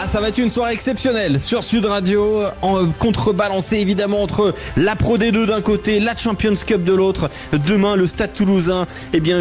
Ça va être une soirée exceptionnelle sur Sud Radio, en contrebalancée évidemment entre la Pro D2 d'un côté, la Champions Cup de l'autre. Demain, le Stade Toulousain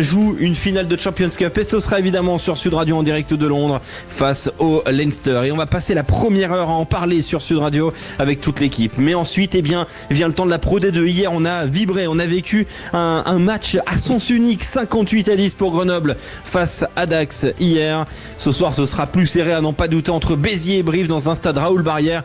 joue une finale de Champions Cup et ce sera évidemment sur Sud Radio en direct de Londres face au Leinster. Et on va passer la première heure à en parler sur Sud Radio avec toute l'équipe. Mais ensuite, vient le temps de la Pro D2. Hier, on a vibré, on a vécu un match à sens unique, 58-10 pour Grenoble face à Dax hier. Ce soir, ce sera plus serré à n'en pas douter entre Béziers et Brive dans un stade Raoul Barrière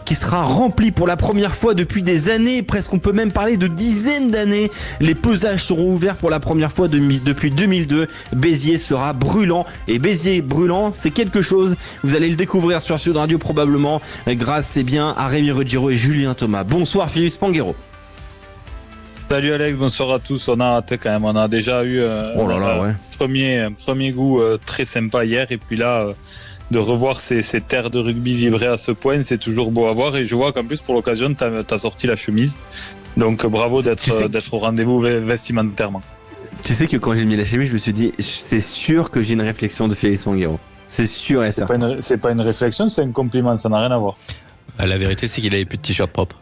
qui sera rempli pour la première fois depuis des années, presque on peut même parler de dizaines d'années. Les pesages seront ouverts pour la première fois depuis 2002. Béziers sera brûlant et Béziers brûlant, c'est quelque chose. Vous allez le découvrir sur Sud Radio probablement grâce à Rémi Ruggiero et Julien Thomas. Bonsoir Philippe Spanghero. Salut Alex, bonsoir à tous. On a hâte quand même, on a déjà eu premier goût très sympa hier et puis là de revoir ces terres de rugby vibrer à ce point, c'est toujours beau à voir et je vois qu'en plus pour l'occasion t'as sorti la chemise, donc bravo d'être au rendez-vous vestimentairement. Tu sais que quand j'ai mis la chemise je me suis dit c'est sûr que j'ai une réflexion de Félix Spanghero, c'est sûr et certain. C'est pas une réflexion, c'est un compliment, ça n'a rien à voir. La vérité c'est qu'il avait plus de t-shirt propre.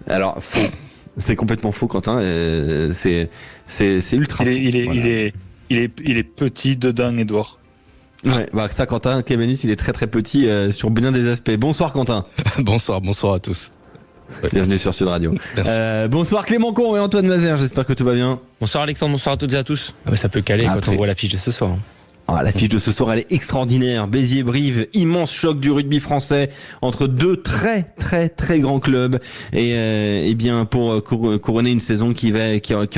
Alors faux. C'est complètement faux, Quentin. C'est ultra faux. Il est petit dedans, Edouard. Ouais, ça, Quentin Kémenis, il est très très petit sur bien des aspects. Bonsoir, Quentin. bonsoir à tous. Bienvenue sur Sud Radio. Bonsoir Clément Con et Antoine Mazer, j'espère que tout va bien. Bonsoir Alexandre, bonsoir à toutes et à tous. Ça peut caler quand on voit l'affiche de ce soir. L'affiche de ce soir, elle est extraordinaire. Béziers-Brive, immense choc du rugby français entre deux très très très grands clubs et pour couronner une saison qui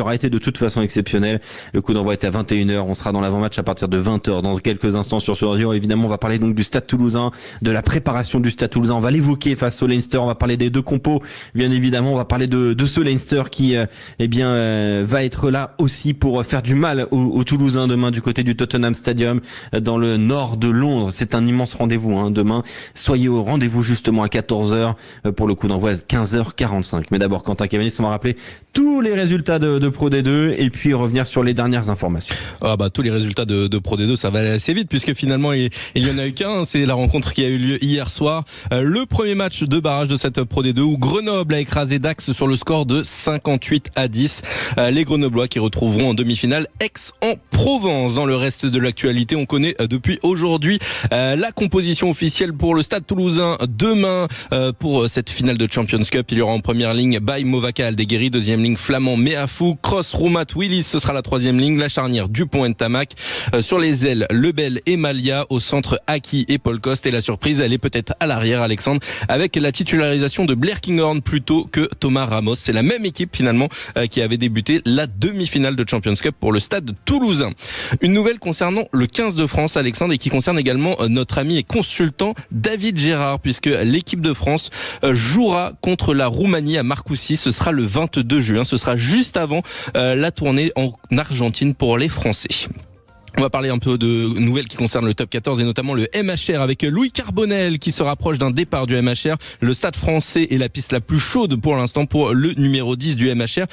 aura été de toute façon exceptionnelle. Le coup d'envoi est à 21h, on sera dans l'avant-match à partir de 20h dans quelques instants sur Radio. Évidemment, on va parler donc du Stade Toulousain, de la préparation du Stade Toulousain. On va l'évoquer face au Leinster, on va parler des deux compos. Bien évidemment, on va parler de ce Leinster qui va être là aussi pour faire du mal aux Toulousains demain du côté du Tottenham Stadium dans le nord de Londres. C'est un immense rendez-vous demain. Soyez au rendez-vous justement à 14h pour le coup d'envoi à 15h45. Mais d'abord, Quentin Kémenis, on va rappeler tous les résultats de Pro D2 et puis revenir sur les dernières informations. Tous les résultats de Pro D2, ça va aller assez vite puisque finalement il y en a eu qu'un. C'est la rencontre qui a eu lieu hier soir. Le premier match de barrage de cette Pro D2 où Grenoble a écrasé Dax sur le score de 58-10. Les Grenoblois qui retrouveront en demi-finale Aix-en-Provence. Dans le reste de l'actualité, on connaît depuis aujourd'hui la composition officielle pour le Stade Toulousain demain pour cette finale de Champions Cup. Il y aura en première ligne Baye Movaka Aldeguerri, deuxième ligne Flamand Meafou, Cross Roumat Willis, ce sera la troisième ligne, la charnière Dupont Ntamak, sur les ailes Lebel et Malia, au centre Aki et Paul Coste, et la surprise elle est peut-être à l'arrière, Alexandre, avec la titularisation de Blair Kinghorn plutôt que Thomas Ramos. C'est la même équipe finalement qui avait débuté la demi-finale de Champions Cup pour le Stade Toulousain. Une nouvelle concernant le 15 de France, Alexandre, et qui concerne également notre ami et consultant David Gérard, puisque l'équipe de France jouera contre la Roumanie à Marcoussis. Ce sera le 22 juin, ce sera juste avant la tournée en Argentine pour les Français. On va parler un peu de nouvelles qui concernent le top 14 et notamment le MHR avec Louis Carbonel qui se rapproche d'un départ du MHR. Le Stade français est la piste la plus chaude pour l'instant pour le numéro 10 du MHR.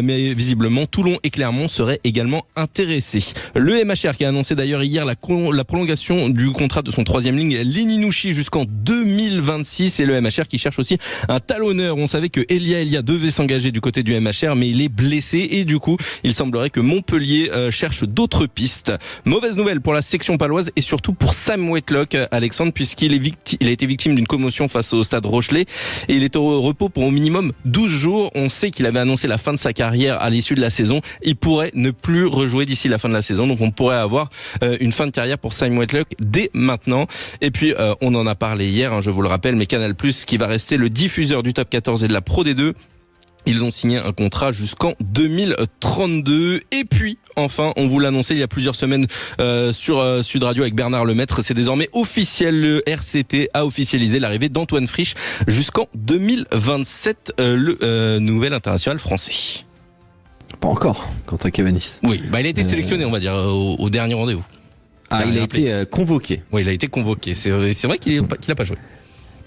Mais visiblement, Toulon et Clermont seraient également intéressés. Le MHR qui a annoncé d'ailleurs hier la prolongation du contrat de son troisième ligne Leninouchi jusqu'en 2026 et le MHR qui cherche aussi un talonneur. On savait que Elia devait s'engager du côté du MHR mais il est blessé et du coup, il semblerait que Montpellier cherche d'autres pistes. Mauvaise nouvelle pour la section paloise et surtout pour Sam Whitlock, Alexandre, puisqu'il a été victime d'une commotion face au Stade Rochelet et il est au repos pour au minimum 12 jours. On sait qu'il avait annoncé la fin de sa carrière à l'issue de la saison. Il pourrait ne plus rejouer d'ici la fin de la saison, donc on pourrait avoir une fin de carrière pour Sam Whitlock dès maintenant. Et puis on en a parlé hier, je vous le rappelle, mais Canal+, qui va rester le diffuseur du top 14 et de la Pro D2. Ils ont signé un contrat jusqu'en 2032. Et puis, enfin, on vous l'annonçait il y a plusieurs semaines sur Sud Radio avec Bernard Lemaître. C'est désormais officiel. Le RCT a officialisé l'arrivée d'Antoine Frisch jusqu'en 2027, le nouvel international français. Pas encore, Quentin Kémenis. Oui, il a été sélectionné, on va dire, au dernier rendez-vous. Il a été convoqué. Oui, il a été convoqué. C'est vrai qu'il n'a pas joué.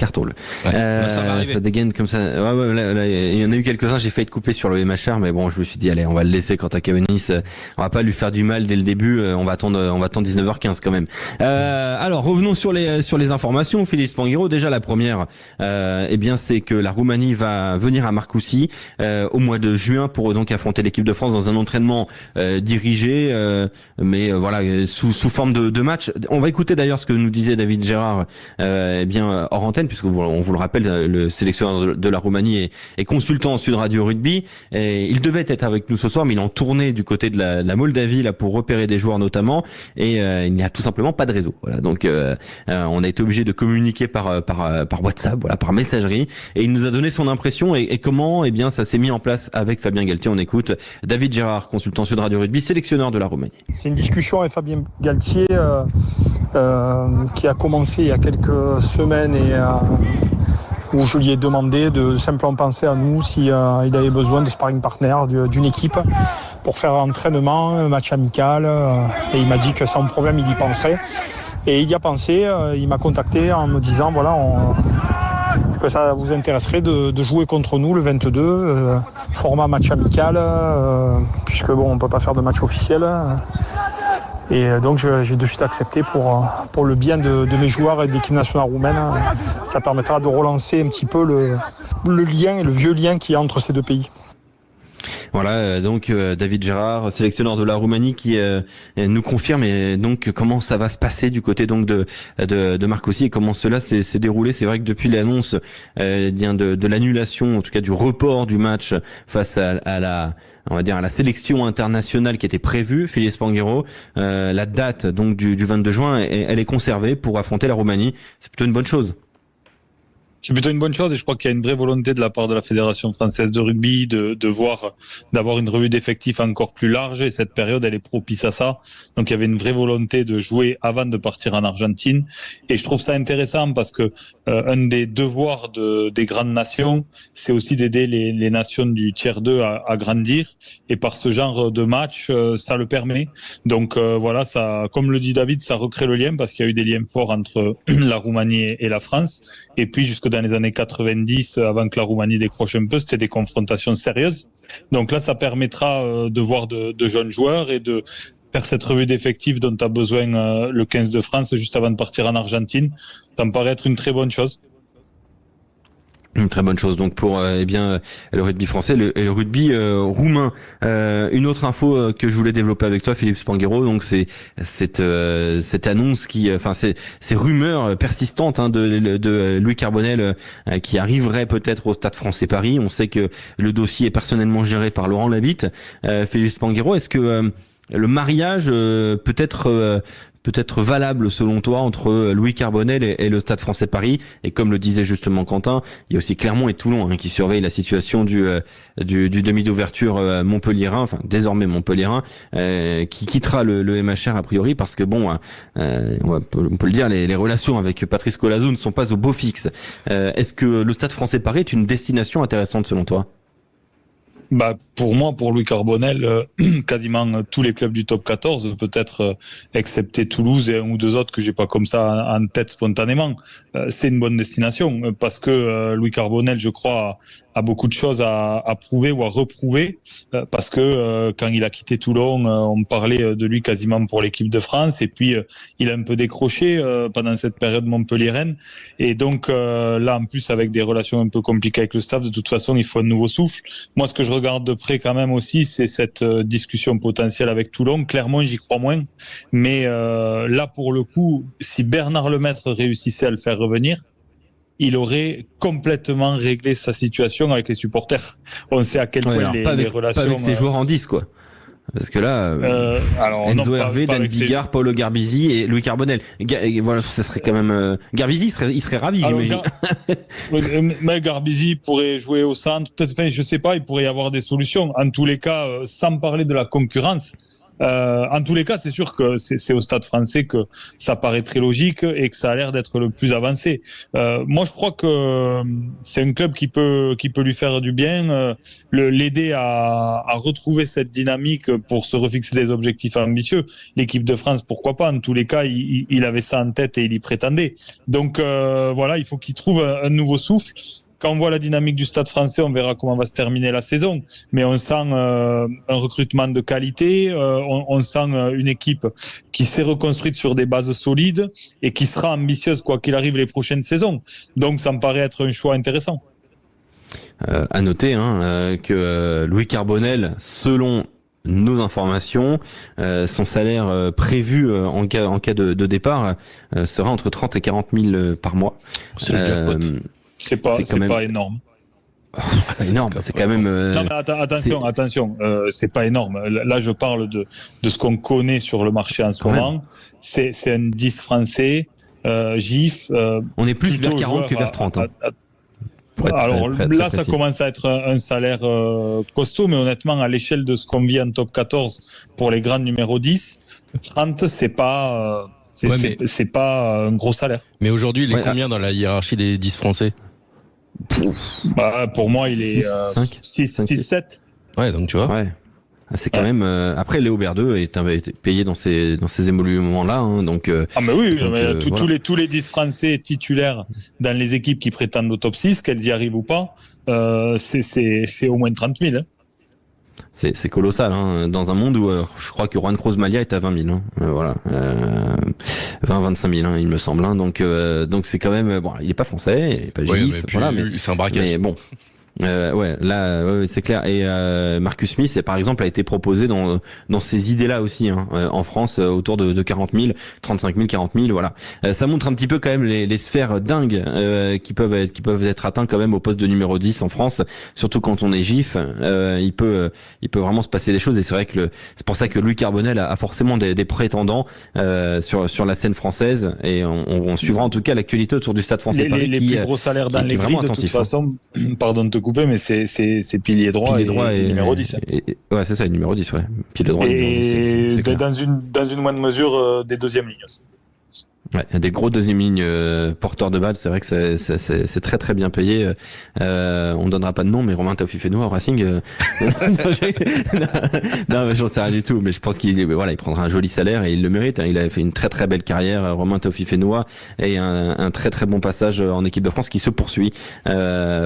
carton. Ouais, ça va arriver. Ça dégaine comme ça. Ouais, là, il y en a eu quelques-uns. J'ai failli te couper sur le MHR, mais bon, je me suis dit, allez, on va le laisser Quentin Cabanis. On va pas lui faire du mal dès le début. On va attendre 19h15 quand même. Alors, revenons sur les informations. Philippe Spanghero, déjà la première, eh bien, c'est que la Roumanie va venir à Marcoussis au mois de juin pour donc affronter l'équipe de France dans un entraînement dirigé, mais voilà, sous forme de match. On va écouter d'ailleurs ce que nous disait David Gérard, eh bien hors antenne, puisque on vous le rappelle, le sélectionneur de la Roumanie est consultant en Sud Radio Rugby. Et il devait être avec nous ce soir, mais il est en tournée du côté de la Moldavie là pour repérer des joueurs notamment, et il n'y a tout simplement pas de réseau. Voilà, donc on a été obligé de communiquer par WhatsApp, voilà, par messagerie, et il nous a donné son impression et comment, eh bien, ça s'est mis en place avec Fabien Galtier. On écoute David Gérard, consultant Sud Radio Rugby, sélectionneur de la Roumanie. C'est une discussion avec Fabien Galtier qui a commencé il y a quelques semaines et où je lui ai demandé de simplement penser à nous s'il avait besoin de sparring partner d'une équipe pour faire un entraînement, un match amical, et il m'a dit que sans problème il y penserait. Et il y a pensé, il m'a contacté en me disant voilà, est-ce que ça vous intéresserait de jouer contre nous le 22, format match amical, puisque bon, on peut pas faire de match officiel. Et donc j'ai de suite accepté pour le bien de mes joueurs et de l'équipe nationale roumaine. Ça permettra de relancer un petit peu le lien, le vieux lien qu'il y a entre ces deux pays. Voilà, donc David Gérard, sélectionneur de la Roumanie, qui nous confirme et donc comment ça va se passer du côté donc de Marcoussis et comment cela s'est déroulé. C'est vrai que depuis l'annonce de l'annulation, en tout cas du report du match face à la sélection internationale qui était prévue, Philippe Spanghero, la date donc du 22 juin, elle est conservée pour affronter la Roumanie. C'est plutôt une bonne chose. C'est plutôt une bonne chose et je crois qu'il y a une vraie volonté de la part de la Fédération française de rugby d'avoir une revue d'effectifs encore plus large et cette période elle est propice à ça. Donc il y avait une vraie volonté de jouer avant de partir en Argentine et je trouve ça intéressant parce que un des devoirs des grandes nations, c'est aussi d'aider les nations du tiers 2 à grandir et par ce genre de match, ça le permet. Donc voilà, ça, comme le dit David, ça recrée le lien parce qu'il y a eu des liens forts entre la Roumanie et la France et puis jusque dans les années 90, avant que la Roumanie décroche un peu, c'était des confrontations sérieuses. Donc là, ça permettra de voir de jeunes joueurs et de faire cette revue d'effectifs dont a besoin le 15 de France juste avant de partir en Argentine. Ça me paraît être une très bonne chose. Une très bonne chose donc pour le rugby français et le rugby roumain. Une autre info que je voulais développer avec toi, Philippe Spanghero, donc c'est cette annonce ces rumeurs persistantes de Louis Carbonel qui arriverait peut-être au Stade Français Paris. On sait que le dossier est personnellement géré par Laurent Labitte. Philippe Spanghero, est-ce que le mariage peut-être valable selon toi entre Louis Carbonel et le Stade Français Paris, et comme le disait justement Quentin, il y a aussi Clermont et Toulon qui surveillent la situation du demi d'ouverture montpelliérain, enfin désormais montpelliérain, qui quittera le MHR a priori parce que bon, on peut le dire, les relations avec Patrice Colazo ne sont pas au beau fixe. Est-ce que le Stade Français Paris est une destination intéressante selon toi? Pour moi, pour Louis Carbonel, quasiment tous les clubs du top 14, peut-être excepté Toulouse et un ou deux autres que j'ai pas comme ça en tête spontanément, c'est une bonne destination parce que Louis Carbonel, je crois, a beaucoup de choses à prouver ou à reprouver parce que quand il a quitté Toulon, on parlait de lui quasiment pour l'équipe de France et puis il a un peu décroché pendant cette période montpelliéraine et donc là en plus avec des relations un peu compliquées avec le staff, de toute façon il faut un nouveau souffle. Moi ce que je regarde de près quand même aussi, c'est cette discussion potentielle avec Toulon. Clermont, j'y crois moins. Mais là, pour le coup, si Bernard Lemaître réussissait à le faire revenir, il aurait complètement réglé sa situation avec les supporters. On sait à quel point les relations... Pas avec ses joueurs en 10, quoi. Parce que là, Enzo Hervé, Dan Bigard, Paulo Garbisi et Louis Carbonel. Voilà, ça serait quand même... Garbisi, il serait ravi, j'imagine. Mais Garbisi pourrait jouer au centre. Peut-être, je sais pas, il pourrait y avoir des solutions. En tous les cas, sans parler de la concurrence, En tous les cas, c'est sûr que c'est au Stade Français que ça paraît très logique et que ça a l'air d'être le plus avancé. Moi, je crois que c'est un club qui peut lui faire du bien, l'aider à retrouver cette dynamique pour se refixer des objectifs ambitieux. L'équipe de France, pourquoi pas? En tous les cas, il avait ça en tête et il y prétendait. Donc voilà, il faut qu'il trouve un nouveau souffle. Quand on voit la dynamique du Stade Français, on verra comment va se terminer la saison. Mais on sent un recrutement de qualité, on sent une équipe qui s'est reconstruite sur des bases solides et qui sera ambitieuse quoi qu'il arrive les prochaines saisons. Donc ça me paraît être un choix intéressant. À noter que Louis Carbonel, selon nos informations, son salaire prévu en cas de départ sera entre 30 et 40 000 par mois. C'est le jackpot. C'est pas énorme. C'est pas énorme, c'est quand même. Non, mais attention, c'est pas énorme. Là, je parle de ce qu'on connaît sur le marché en ce moment. C'est un 10 français, GIF. On est plus vers 40 que vers 30. Alors là, ça commence à être un salaire costaud, mais honnêtement, à l'échelle de ce qu'on vit en top 14 pour les grands numéros 10, 30, c'est pas un gros salaire. Mais aujourd'hui, il est combien dans la hiérarchie des 10 français? Pour moi, il est 6, 7. Ouais, donc tu vois. Ouais. C'est quand même. Après, Léo Berdeux est payé dans ces émolutions-là, donc. Mais oui, tous les 10 Français titulaires dans les équipes qui prétendent au top 6, qu'elles y arrivent ou pas, c'est au moins 30 000. Hein. C'est colossal, dans un monde où je crois que Juan Cruz Malia est à 20 000, voilà, 20-25 000, il me semble, donc c'est quand même bon, il est pas français, il est pas juif, mais c'est un braquage. Mais bon. C'est clair. Et Marcus Smith, par exemple, a été proposé dans ces idées-là aussi, en France, autour de 40 000, 35 000, 40 000, voilà. Ça montre un petit peu quand même les sphères dingues qui peuvent être atteintes quand même au poste de numéro 10 en France, surtout quand on est GIF. Il peut vraiment se passer des choses, et c'est vrai que c'est pour ça que Louis Carbonel a forcément des prétendants sur la scène française, et on suivra en tout cas l'actualité autour du Stade Français Paris, les plus gros salaires dans les grilles, de toute façon. Pardon de te couper, mais c'est pilier droit et numéro 17. Ouais, c'est ça, le numéro 10, ouais. Pilier droit et dans une moindre mesure des deuxièmes lignes aussi. Ouais, des gros deuxième ligne porteurs de balles, c'est vrai que c'est très très bien payé. On donnera pas de nom, mais Romain Taufifénois au Racing. Non, mais j'en sais rien du tout. Mais je pense il prendra un joli salaire et il le mérite. Il a fait une très très belle carrière, Romain Taufifénois, et un très très bon passage en équipe de France qui se poursuit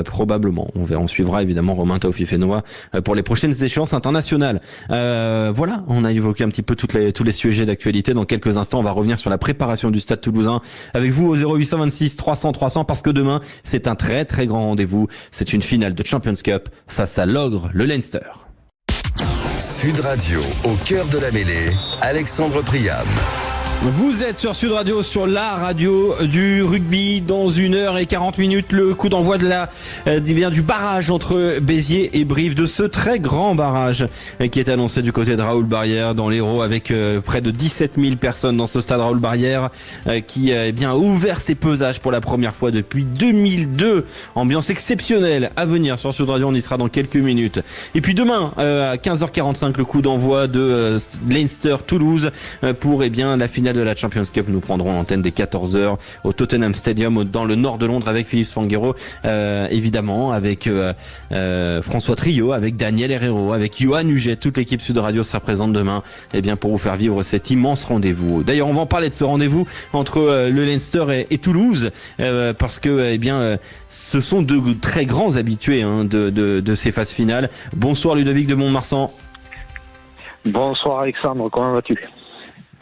probablement. On suivra évidemment Romain Taufifénois pour les prochaines échéances internationales. Voilà, on a évoqué un petit peu tous les sujets d'actualité. Dans quelques instants, on va revenir sur la préparation du Stade Toulousain avec vous au 0826 300 300, parce que demain c'est un très très grand rendez-vous. C'est une finale de Champions Cup face à l'ogre, le Leinster. Sud Radio, au cœur de la mêlée, Alexandre Priam. Vous êtes sur Sud Radio, sur la radio du rugby. Dans 1h40, le coup d'envoi du barrage entre Béziers et Brive, de ce très grand barrage qui est annoncé du côté de Raoul-Barrière dans l'Hérault, avec près de 17 000 personnes dans ce stade Raoul-Barrière qui a ouvert ses pesages pour la première fois depuis 2002. Ambiance exceptionnelle à venir sur Sud Radio, on y sera dans quelques minutes. Et puis demain à 15h45, le coup d'envoi de Leinster-Toulouse pour la finale de la Champions Cup. Nous prendrons l'antenne dès 14h au Tottenham Stadium dans le nord de Londres avec Philippe Spanghero, évidemment, avec François Trio, avec Daniel Herrero, avec Johan Huget. Toute l'équipe Sud Radio sera présente demain pour vous faire vivre cet immense rendez-vous. D'ailleurs, on va en parler de ce rendez-vous entre le Leinster et Toulouse, parce que ce sont deux très grands habitués de ces phases finales. Bonsoir Ludovic de Mont-de-Marsan. Bonsoir Alexandre, comment vas-tu ?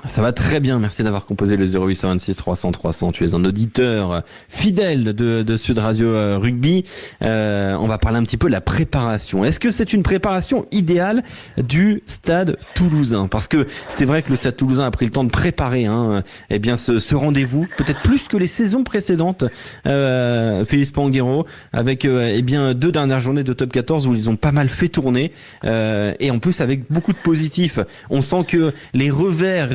Ça va très bien, merci d'avoir composé le 0826 300 300. Tu es un auditeur fidèle de Sud Radio Rugby. On va parler un petit peu de la préparation. Est-ce que c'est une préparation idéale du Stade Toulousain ? Parce que c'est vrai que le Stade Toulousain a pris le temps de préparer ce rendez-vous, peut-être plus que les saisons précédentes, Philippe Spanghero, avec 2 dernières journées de top 14 où ils ont pas mal fait tourner, et en plus avec beaucoup de positifs. On sent que les revers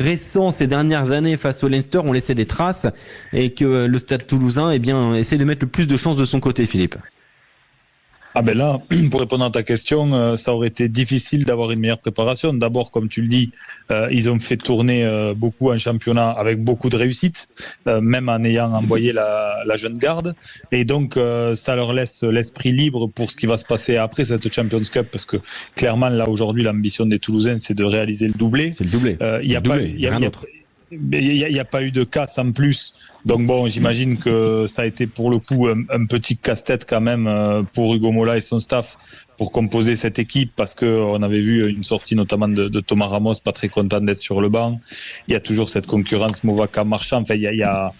ces dernières années face au Leinster ont laissé des traces, et que le Stade Toulousain essaie de mettre le plus de chances de son côté, Philippe. Ah ben là, pour répondre à ta question, ça aurait été difficile d'avoir une meilleure préparation. D'abord, comme tu le dis, ils ont fait tourner beaucoup en championnat avec beaucoup de réussite, même en ayant envoyé la jeune garde. Et donc, ça leur laisse l'esprit libre pour ce qui va se passer après cette Champions Cup, parce que clairement, là, aujourd'hui, l'ambition des Toulousains, c'est de réaliser le doublé. C'est le doublé. Il n'y a pas eu de casse en plus. Donc bon, j'imagine que ça a été pour le coup un petit casse-tête quand même pour Hugo Mola et son staff pour composer cette équipe, parce que on avait vu une sortie notamment de Thomas Ramos, pas très content d'être sur le banc. Il y a toujours cette concurrence Movaca-Marchand. Enfin, il y a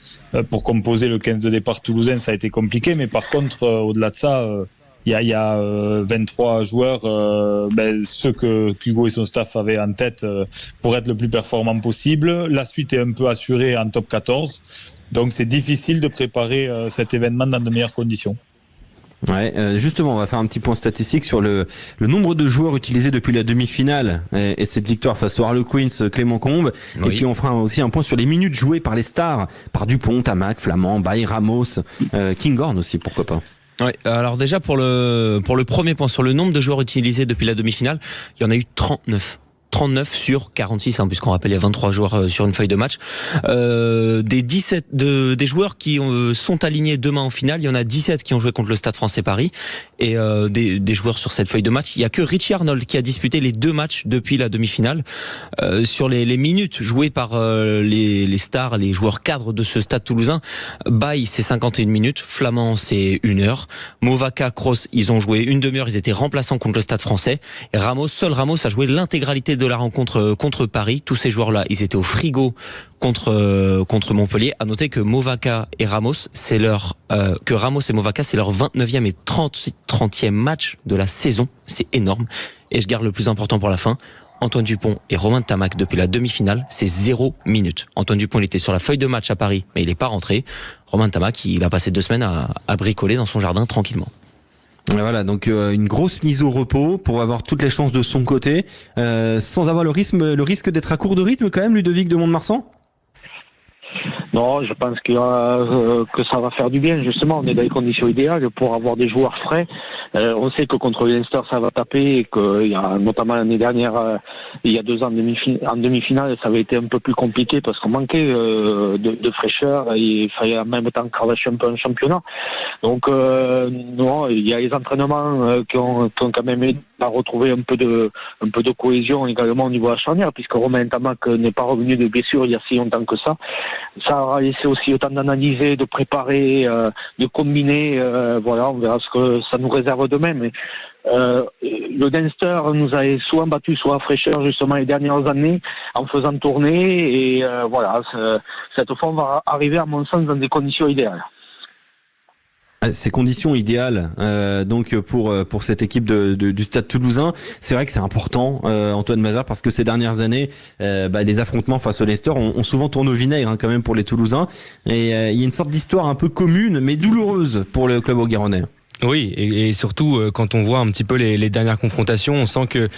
pour composer le 15 de départ toulousain, ça a été compliqué. Mais par contre, au-delà de ça, il y a 23 joueurs, ceux que Hugo et son staff avaient en tête pour être le plus performant possible. La suite est un peu assurée en top 14. Donc c'est difficile de préparer cet événement dans de meilleures conditions. Ouais, justement, on va faire un petit point statistique sur le nombre de joueurs utilisés depuis la demi-finale et cette victoire face au Harlequins Clément Combe. Oui. Et puis on fera aussi un point sur les minutes jouées par les stars, par Dupont, Tamac, Flamand, Baye, Ramos, Kinghorn aussi, pourquoi pas. Ouais, alors déjà pour le premier point sur le nombre de joueurs utilisés depuis la demi-finale, il y en a eu 39 sur 46, puisqu'on rappelle il y a 23 joueurs sur une feuille de match. Des joueurs qui sont alignés demain en finale, il y en a 17 qui ont joué contre le Stade Français Paris, et des joueurs sur cette feuille de match, il y a que Richie Arnold qui a disputé les 2 matchs depuis la demi-finale. Sur les minutes jouées par les stars, les joueurs cadres de ce Stade toulousain, Baye c'est 51 minutes, Flamand c'est 1 heure, Movaca, Kroos ils ont joué une demi-heure, ils étaient remplaçants contre le Stade Français, et seul Ramos a joué l'intégralité de la rencontre contre Paris. Tous ces joueurs-là, ils étaient au frigo contre Montpellier. À noter que Movaca et Ramos, Ramos et Movaca, c'est leur 29e et 30e match de la saison. C'est énorme. Et je garde le plus important pour la fin. Antoine Dupont et Romain Tamac, depuis la demi-finale, c'est 0 minutes. Antoine Dupont, il était sur la feuille de match à Paris, mais il n'est pas rentré. Romain Tamac, il a passé 2 semaines à bricoler dans son jardin tranquillement. Voilà, donc une grosse mise au repos pour avoir toutes les chances de son côté, sans avoir le risque d'être à court de rythme quand même, Ludovic de Mont-de-Marsan. Non, je pense que ça va faire du bien, justement. On est dans les conditions idéales pour avoir des joueurs frais. On sait que contre Leinster, ça va taper, et qu'il y a notamment l'année dernière, il y a 2 ans en demi-finale, ça avait été un peu plus compliqué parce qu'on manquait de fraîcheur, et il fallait en même temps cravacher un peu un championnat. Donc non, il y a les entraînements qui ont quand même aidé à retrouver un peu de cohésion également au niveau de la charnière, puisque Romain Tamac n'est pas revenu de blessure il y a si longtemps que ça. Ça aura laissé aussi le temps d'analyser, de préparer, de combiner. Voilà, on verra ce que ça nous réserve demain. Mais le Leinster nous a souvent battu sur la fraîcheur justement les dernières années en faisant tourner. Et voilà, cette fois on va arriver à mon sens dans des conditions idéales. Ces conditions idéales, donc pour cette équipe du Stade Toulousain, c'est vrai que c'est important, Antoine Mazard, parce que ces dernières années, les affrontements face au Leicester ont souvent tourné au vinaigre quand même pour les Toulousains, et il y a une sorte d'histoire un peu commune mais douloureuse pour le club haut-garonnais. Oui, et surtout quand on voit un petit peu les dernières confrontations, on sent que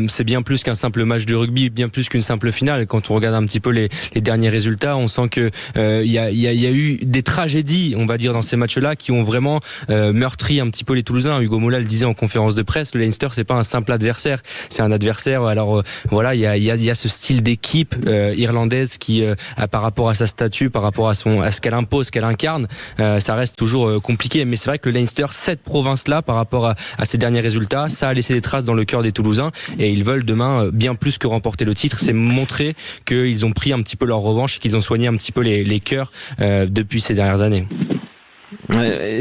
c'est bien plus qu'un simple match de rugby, bien plus qu'une simple finale. Quand on regarde un petit peu les derniers résultats, on sent que il y a eu des tragédies, on va dire, dans ces matchs-là qui ont vraiment meurtri un petit peu les Toulousains. Hugo Mola le disait en conférence de presse, le Leinster c'est pas un simple adversaire, c'est un adversaire. Alors voilà, il y a ce style d'équipe irlandaise qui par rapport à sa statut, par rapport à ce qu'elle impose, ce qu'elle incarne, ça reste toujours compliqué. Mais c'est vrai que le Leinster, cette province-là, par rapport à ces derniers résultats, ça a laissé des traces dans le cœur des Toulousains, et ils veulent demain bien plus que remporter le titre, c'est montrer qu'ils ont pris un petit peu leur revanche et qu'ils ont soigné un petit peu les cœurs depuis ces dernières années.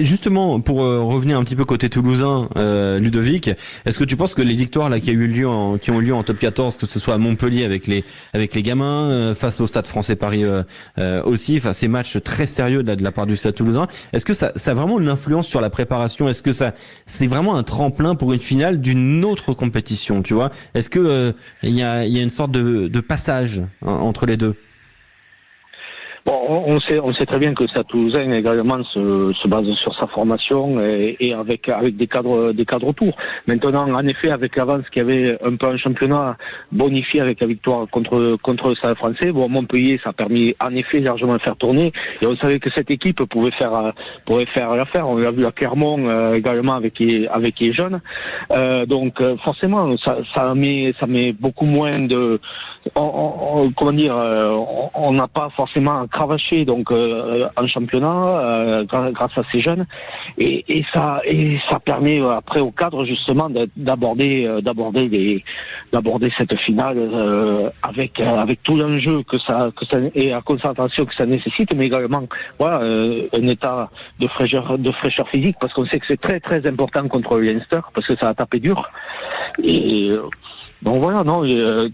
Justement, pour revenir un petit peu côté toulousain, Ludovic, est-ce que tu penses que les victoires là qui ont lieu en top 14, que ce soit à Montpellier avec les gamins, face au Stade Français Paris aussi, enfin ces matchs très sérieux de la part du Stade Toulousain, est-ce que ça a vraiment une influence sur la préparation? Est-ce que c'est vraiment un tremplin pour une finale d'une autre compétition, tu vois? Est-ce que il y a une sorte de passage entre les deux? Bon, on sait très bien que le Stade Toulousain également se base sur sa formation et avec des cadres autour. Maintenant, en effet, avec l'avance qu'il y avait un peu en championnat, bonifié avec la victoire contre le Stade Français, bon, Montpellier, ça a permis en effet largement de faire tourner. Et on savait que cette équipe pouvait faire l'affaire. On l'a vu à Clermont également avec les jeunes. Donc forcément, ça met beaucoup moins de, on n'a pas forcément cravaché donc en championnat grâce à ces jeunes et ça permet après au cadre justement d'aborder cette finale avec tout l'enjeu que ça et la concentration que ça nécessite, mais également un état de fraîcheur physique, parce qu'on sait que c'est très très important contre le Leinster parce que ça a tapé dur. Et donc voilà, non,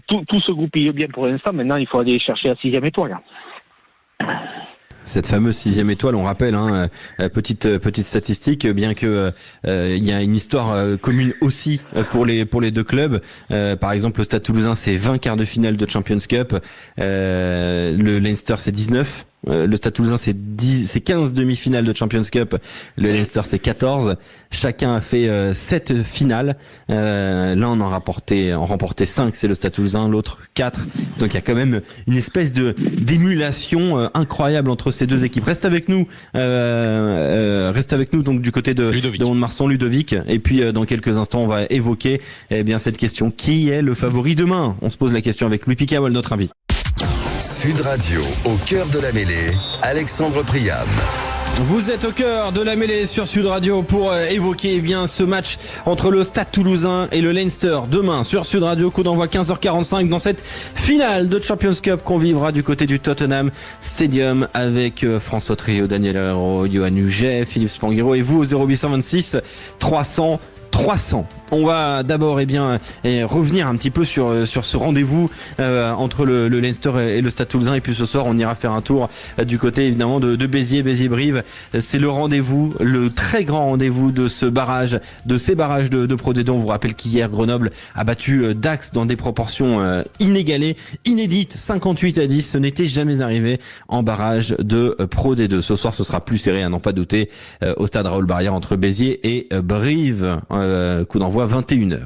tout se goupille bien pour l'instant. Maintenant, il faut aller chercher la 6e étoile. Cette fameuse 6e étoile, on rappelle, petite statistique, bien que il y a une histoire commune aussi pour les deux clubs. Par exemple, le Stade Toulousain, c'est 20 quarts de finale de Champions Cup. Le Leinster, c'est 19. Le Stade Toulousain, c'est 15 demi-finales de Champions Cup. Le Leinster, c'est 14. Chacun a fait 7 finales. L'un en remporté 5, c'est le Stade Toulousain, l'autre 4. Donc il y a quand même une espèce d'émulation incroyable entre ces deux équipes. Reste avec nous donc du côté de Mont-de-Marsan, Ludovic. Et puis dans quelques instants, on va évoquer cette question: qui est le favori demain? On se pose la question avec Louis Picamol, notre invité. Sud Radio, au cœur de la mêlée, Alexandre Priam. Vous êtes au cœur de la mêlée sur Sud Radio pour évoquer ce match entre le Stade Toulousain et le Leinster demain sur Sud Radio. Coup d'envoi 15h45 dans cette finale de Champions Cup qu'on vivra du côté du Tottenham Stadium avec François Trio, Daniel Herrero, Johan Huget, Philippe Spanghero et vous au 0826 300 300. On va d'abord revenir un petit peu sur ce rendez-vous entre le Leinster et le Stade Toulousain, et puis ce soir on ira faire un tour du côté évidemment de Béziers-Brive. C'est le rendez-vous, le très grand rendez-vous de ces barrages de Pro D2. On vous rappelle qu'hier Grenoble a battu Dax dans des proportions inégalées, inédites, 58-10. Ce n'était jamais arrivé en barrage de Pro D2. Ce soir ce sera plus serré, à n'en pas douter, au stade Raoul Barrière entre Béziers et Brive. Coup d'envoi 21h.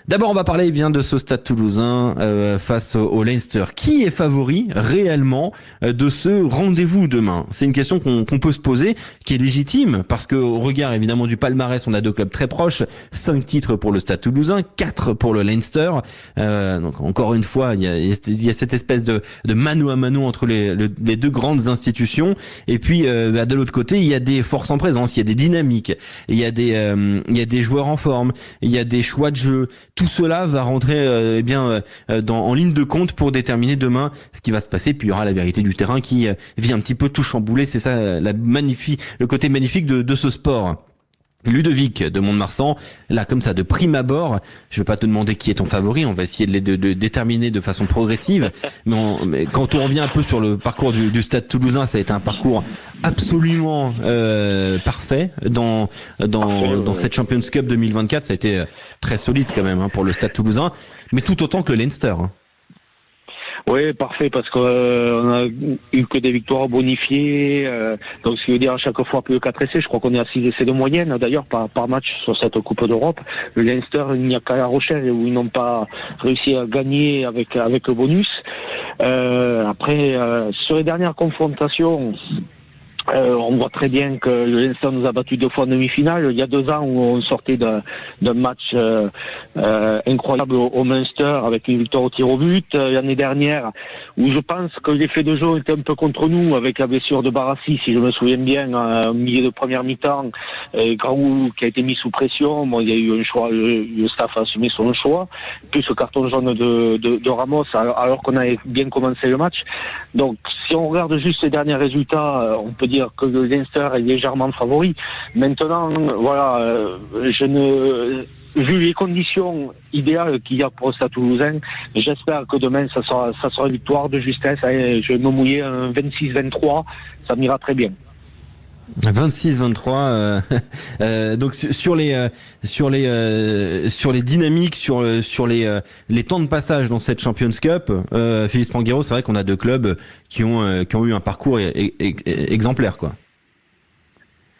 D'abord, on va parler de ce Stade Toulousain face au Leinster. Qui est favori réellement de ce rendez-vous demain? C'est une question qu'on peut se poser, qui est légitime, parce que au regard évidemment du palmarès, on a deux clubs très proches, 5 titres pour le Stade Toulousain, 4 pour le Leinster. Donc encore une fois, il y a cette espèce de mano à mano entre les deux grandes institutions. Et puis de l'autre côté, il y a des forces en présence, il y a des dynamiques, il y a des joueurs en forme, il y a des choix de jeu. Tout cela va rentrer en ligne de compte pour déterminer demain ce qui va se passer. Puis il y aura la vérité du terrain qui vient un petit peu tout chambouler. C'est ça le côté magnifique de ce sport. Ludovic de Mont-de-Marsan, là comme ça de prime abord, je vais pas te demander qui est ton favori, on va essayer de déterminer de façon progressive, mais quand on revient un peu sur le parcours du Stade Toulousain, ça a été un parcours absolument parfait dans cette Champions Cup 2024. Ça a été très solide quand même pour le Stade Toulousain, mais tout autant que le Leinster. Oui, parfait, parce qu'on a eu que des victoires bonifiées, donc ce qui veut dire à chaque fois plus de 4 essais. Je crois qu'on est à 6 essais de moyenne d'ailleurs par match sur cette Coupe d'Europe. Le Leinster, il n'y a qu'à La Rochelle où ils n'ont pas réussi à gagner avec le bonus. Après, sur les dernières confrontations, on voit très bien que le Leinster nous a battu 2 fois en demi-finale. Il y a 2 ans où on sortait d'un match incroyable au Munster avec une victoire au tir au but. L'année dernière, où je pense que l'effet de jeu était un peu contre nous avec la blessure de Barassi, si je me souviens bien, au milieu de première mi-temps, Graou qui a été mis sous pression. Bon, il y a eu un choix, le staff a assumé son choix, plus ce carton jaune de Ramos alors qu'on avait bien commencé le match. Donc si on regarde juste les derniers résultats, on peut dire que le Leinster est légèrement favori. Maintenant, vu les conditions idéales qu'il y a pour le Stade Toulousain, j'espère que demain ça sera une victoire de justesse. Je vais me mouiller un 26-23, ça m'ira très bien. 26-23. Donc sur les dynamiques, sur les temps de passage dans cette Champions Cup, Philippe Spanghero, c'est vrai qu'on a deux clubs qui ont eu un parcours exemplaire, quoi.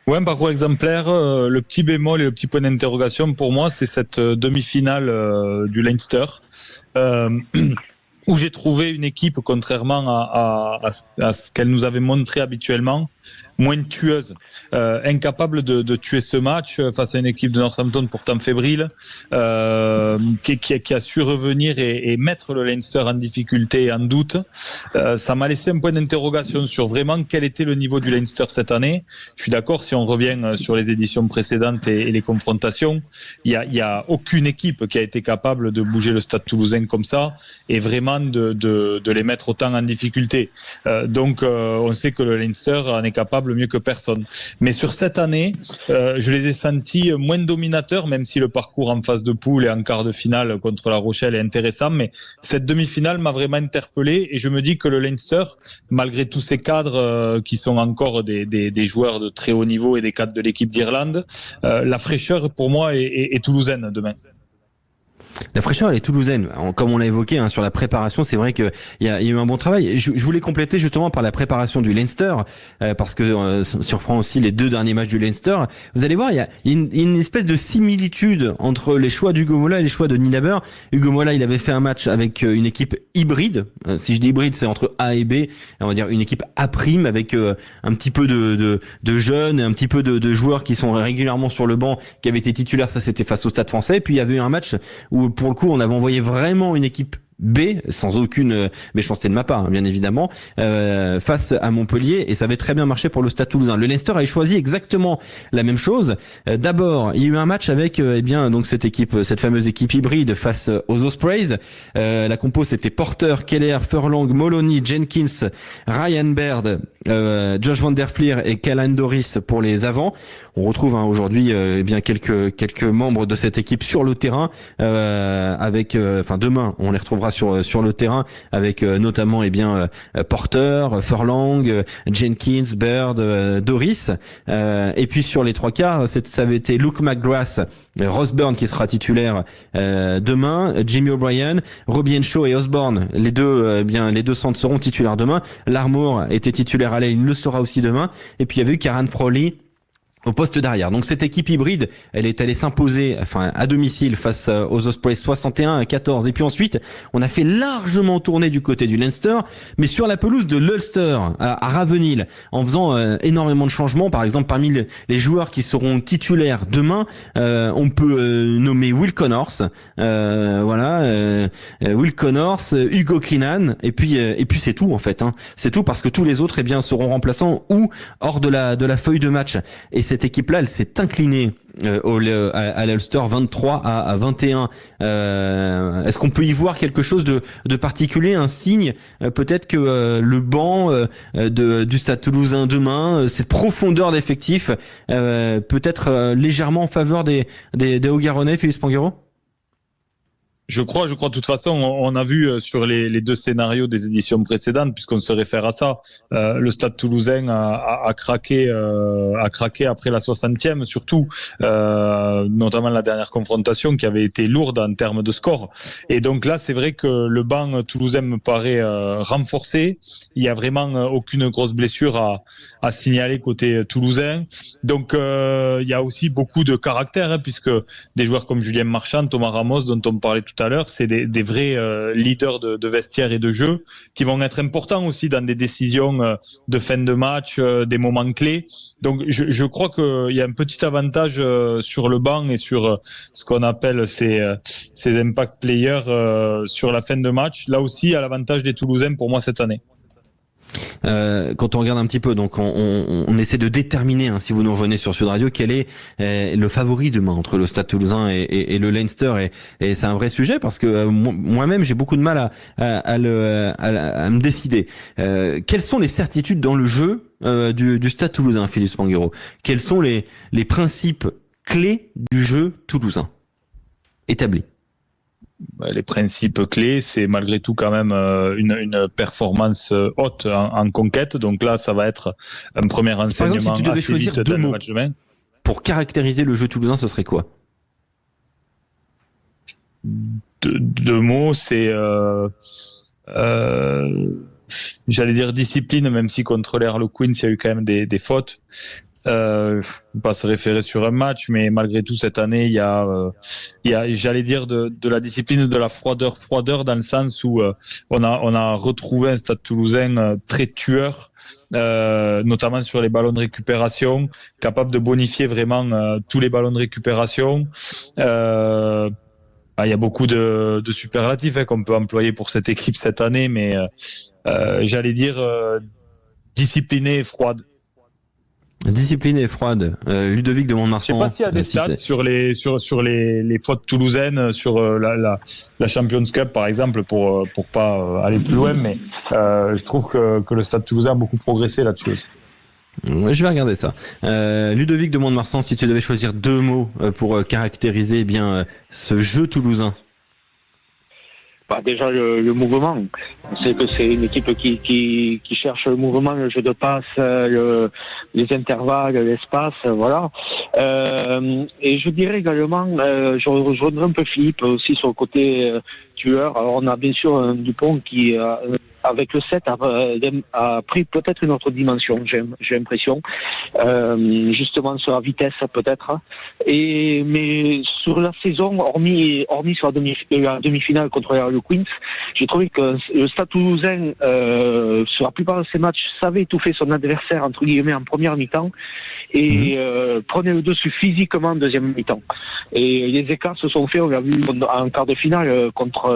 Ouais, un parcours exemplaire. Le petit bémol et le petit point d'interrogation pour moi, c'est cette demi-finale du Leinster. Où j'ai trouvé une équipe, contrairement à ce qu'elle nous avait montré habituellement, moins tueuse, incapable de tuer ce match face à une équipe de Northampton pourtant fébrile, qui a su revenir et mettre le Leinster en difficulté et en doute. Ça m'a laissé un point d'interrogation sur vraiment quel était le niveau du Leinster cette année. Je suis d'accord, si on revient sur les éditions précédentes et les confrontations, il y a aucune équipe qui a été capable de bouger le Stade Toulousain comme ça et vraiment de les mettre autant en difficulté. Donc on sait que le Leinster en est capable mieux que personne. Mais sur cette année, je les ai sentis moins dominateurs, même si le parcours en phase de poule et en quart de finale contre La Rochelle est intéressant. Mais cette demi-finale m'a vraiment interpellé et je me dis que le Leinster, malgré tous ces cadres qui sont encore des joueurs de très haut niveau et des cadres de l'équipe d'Irlande, la fraîcheur pour moi est toulousaine demain. La fraîcheur, elle est toulousaine. Comme on l'a évoqué sur la préparation, c'est vrai qu'il y a eu un bon travail. Je voulais compléter justement par la préparation du Leinster, parce que si on reprend aussi les deux derniers matchs du Leinster, vous allez voir, il y a une espèce de similitude entre les choix d'Hugo Mola et les choix de Nienaber. Hugo Mola, il avait fait un match avec une équipe hybride. Si je dis hybride, c'est entre A et B. On va dire une équipe A' avec un petit peu de jeunes, un petit peu de joueurs qui sont régulièrement sur le banc, qui avaient été titulaires. Ça, c'était face au Stade Français. Puis il y avait eu un match où pour le coup, on avait envoyé vraiment une équipe B, sans aucune méchanceté de ma part, bien évidemment, face à Montpellier, et ça avait très bien marché pour le Stade Toulousain. Le Leinster avait choisi exactement la même chose. D'abord, il y a eu un match avec donc cette fameuse équipe hybride face aux Ospreys. La compo, c'était Porter, Keller, Furlong, Moloney, Jenkins, Ryan Baird, Josh Van Der Fleer et Callan Doris pour les avants. On retrouve aujourd'hui quelques membres de cette équipe sur le terrain, demain on les retrouvera sur le terrain avec notamment Porter, Furlong, Jenkins, Baird, Doris, et puis sur les trois quarts ça avait été Luke McGrath, Ross Byrne qui sera titulaire demain, Jimmy O'Brien, Robbie Henshaw et Osborne, les deux centres seront titulaires demain. Larmour était titulaire à l'aile, il le sera aussi demain, et puis il y avait eu Kieran Frawley au poste d'arrière. Donc cette équipe hybride, elle est allée s'imposer à domicile face aux Ospreys 61-14. Et puis ensuite, on a fait largement tourner du côté du Leinster, mais sur la pelouse de l'Ulster à Ravenhill, en faisant énormément de changements. Par exemple, parmi les joueurs qui seront titulaires demain, on peut nommer Will Connors, Will Connors, Hugo Keenan, et puis c'est tout en fait. C'est tout, parce que tous les autres seront remplaçants ou hors de la feuille de match. Et cette équipe-là, elle s'est inclinée à l'Ulster 23 à 21. Est-ce qu'on peut y voir quelque chose de particulier, un signe peut-être que le banc du Stade Toulousain demain, cette profondeur d'effectifs, peut être légèrement en faveur des Hauts-Garonnais, Philippe Spanghero? Je crois. De toute façon, on a vu sur les deux scénarios des éditions précédentes, puisqu'on se réfère à ça, le Stade Toulousain a craqué après la 60e, surtout, notamment la dernière confrontation qui avait été lourde en termes de score. Et donc là, c'est vrai que le banc toulousain me paraît renforcé. Il y a vraiment aucune grosse blessure à signaler côté toulousain. Donc il y a aussi beaucoup de caractère, puisque des joueurs comme Julien Marchand, Thomas Ramos, dont on parlait tout à l'heure, c'est des vrais leaders de vestiaire et de jeu qui vont être importants aussi dans des décisions de fin de match, des moments clés. Donc je crois qu'il y a un petit avantage sur le banc et sur ce qu'on appelle ces impact players sur la fin de match. Là aussi, à l'avantage des Toulousains pour moi cette année. Quand on regarde un petit peu, donc on essaie de déterminer, si vous nous rejoignez sur Sud Radio, quel est le favori demain entre le Stade Toulousain et le Leinster, et c'est un vrai sujet parce que moi-même j'ai beaucoup de mal à me décider. Quelles sont les certitudes dans le jeu du Stade Toulousain, Philippe Spanghero? Quels sont les principes clés du jeu toulousain établis? les principes clés, c'est malgré tout quand même une performance haute en conquête. Donc là, ça va être un premier enseignement. Par exemple, si tu devais assez choisir vite deux dans le mots match demain. pour caractériser le jeu toulousain, ce serait quoi? Deux mots, c'est j'allais dire discipline, même si contre les Harlequins, il y a eu quand même des fautes. Faut pas se référer sur un match, mais malgré tout cette année, il y a j'allais dire de la discipline, de la froideur dans le sens où on a retrouvé un Stade Toulousain très tueur, notamment sur les ballons de récupération, capable de bonifier vraiment tous les ballons de récupération. Il y a beaucoup de superlatifs qu'on peut employer pour cette équipe cette année, mais j'allais dire disciplinée et froide. Disciplinée et froide. Ludovic de Mont-de-Marsan. Je sais pas s'il y a des stats sur les fautes toulousaines, sur la Champions Cup par exemple, pour pas aller plus loin, mais je trouve que le Stade Toulousain a beaucoup progressé là-dessus aussi. Ouais, je vais regarder ça. Ludovic de Mont-de-Marsan, si tu devais choisir deux mots pour caractériser bien ce jeu toulousain. Déjà le mouvement. On sait que c'est une équipe qui cherche le mouvement, le jeu de passe, les intervalles, l'espace, voilà. Et je dirais également, je rejoindrai un peu Philippe aussi sur le côté tueur. Alors on a bien sûr un Dupont qui avec le 7 a pris peut-être une autre dimension, j'ai l'impression, justement sur la vitesse peut-être. Mais sur la saison, hormis sur la demi-finale contre les Harlequins, j'ai trouvé que le Stade Toulousain, sur la plupart de ses matchs, savait étouffer son adversaire entre guillemets en première mi-temps et prenait le dessus physiquement en deuxième mi-temps. Et les écarts se sont faits, on l'a vu en quart de finale contre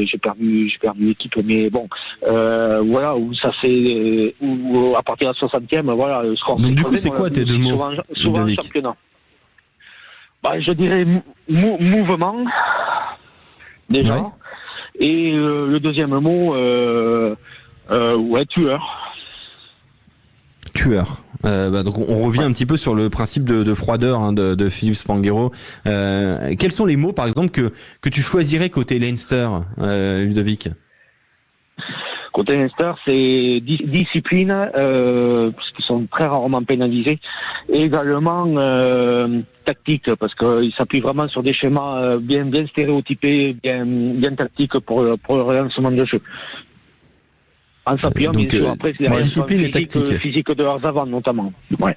j'ai perdu l'équipe, mais bon, voilà, où ça c'est, où à partir de la 60e, voilà, le score. Donc du coup, c'est quoi tes deux mots, souvent en championnat? Je dirais mouvement, déjà, ouais. Et le deuxième mot, tueur. Tueur. Donc on revient un petit peu sur le principe de froideur de Philippe Spanghero. Quels sont les mots, par exemple, que tu choisirais côté Leinster, Ludovic? Côté Leinster, c'est discipline, parce qu'ils sont très rarement pénalisés, et également tactique, parce qu'ils s'appuient vraiment sur des schémas bien stéréotypés, bien tactiques pour le relancement de jeu. En s'appuyant bien sûr après c'est la discipline et tactique physique de leurs avants notamment. Ouais.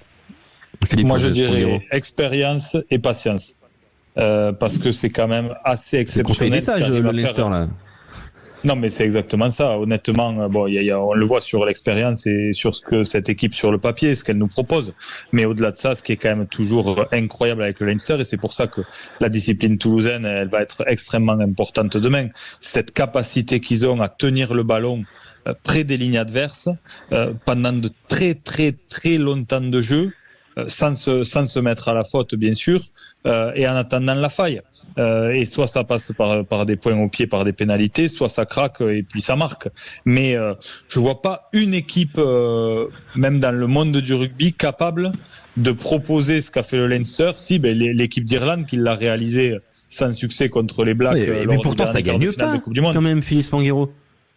Philippe, moi je dirais expérience et patience, parce que c'est quand même assez exceptionnel. C'est conseil des sages, le Leinster là. Non, mais c'est exactement ça. Honnêtement, bon, on le voit sur l'expérience et sur ce que cette équipe sur le papier, ce qu'elle nous propose. Mais au-delà de ça, ce qui est quand même toujours incroyable avec le Leinster, et c'est pour ça que la discipline toulousaine, elle va être extrêmement importante demain. Cette capacité qu'ils ont à tenir le ballon près des lignes adverses pendant de très très très longtemps de jeu, sans se mettre à la faute bien sûr, et en attendant la faille. Et soit ça passe par des points au pied, par des pénalités, soit ça craque et puis ça marque. Mais je vois pas une équipe, même dans le monde du rugby, capable de proposer ce qu'a fait le Leinster. Si, l'équipe d'Irlande qui l'a réalisé sans succès contre les Blacks. Mais pourtant ça gagne pas quand même, Philippe Spanghero.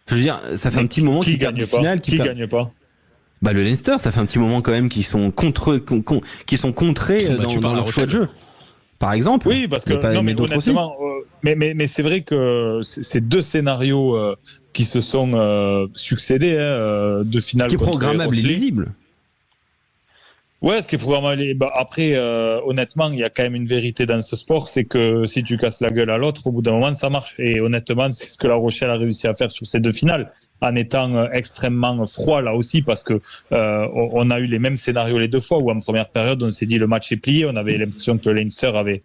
Je veux dire, ça fait un petit moment qu'ils perdent des finales. Qui gagne pas? Le Leinster, ça fait un petit moment quand même qu'ils sont contrés dans leur choix de jeu. Par exemple. Oui, parce que mais honnêtement, mais c'est vrai que ces deux scénarios qui se sont succédés de finale. Ce qui est programmable et lisible. Ouais, ce qui est programmable. Après, honnêtement, il y a quand même une vérité dans ce sport, c'est que si tu casses la gueule à l'autre, au bout d'un moment, ça marche. Et honnêtement, c'est ce que La Rochelle a réussi à faire sur ces deux finales, en étant extrêmement froid là aussi, parce que on a eu les mêmes scénarios les deux fois, où en première période, on s'est dit le match est plié, on avait l'impression que le Leinster avait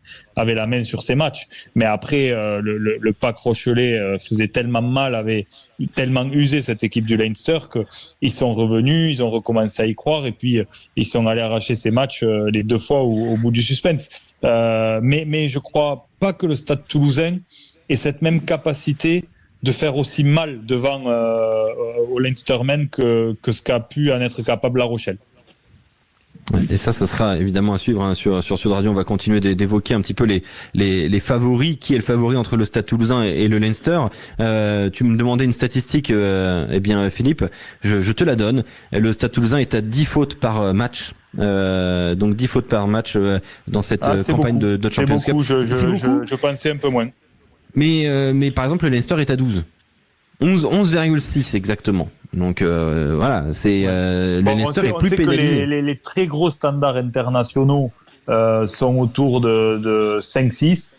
la main sur ces matchs. Mais après, le pack Rochelet faisait tellement mal, avait tellement usé cette équipe du Leinster qu'ils sont revenus, ils ont recommencé à y croire, et puis ils sont allés arracher ces matchs les deux fois au bout du suspense. Mais je crois pas que le Stade Toulousain ait cette même capacité de faire aussi mal devant au Leinstermen que ce qu'a pu en être capable La Rochelle. Et ça, ce sera évidemment à suivre hein, sur Sud Radio. On va continuer d'évoquer un petit peu les favoris. Qui est le favori entre le Stade Toulousain et le Leinster? Tu me demandais une statistique. Eh bien, Philippe, je te la donne. Le Stade Toulousain est à 10 fautes par match. Donc 10 fautes par match dans cette campagne de Champions Cup. C'est beaucoup. Je pensais un peu moins. Mais par exemple, le Leinster est à 12. 11,6 exactement. Donc voilà, c'est le Leinster est plus pénalisé. Les très gros standards internationaux sont autour de 5-6.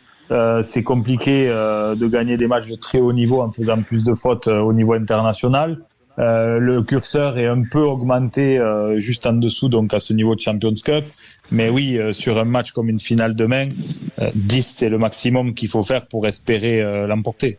C'est compliqué de gagner des matchs de très haut niveau en faisant plus de fautes au niveau international. Le curseur est un peu augmenté juste en dessous, donc à ce niveau de Champions Cup. Mais oui, sur un match comme une finale demain, 10 c'est le maximum qu'il faut faire pour espérer l'emporter.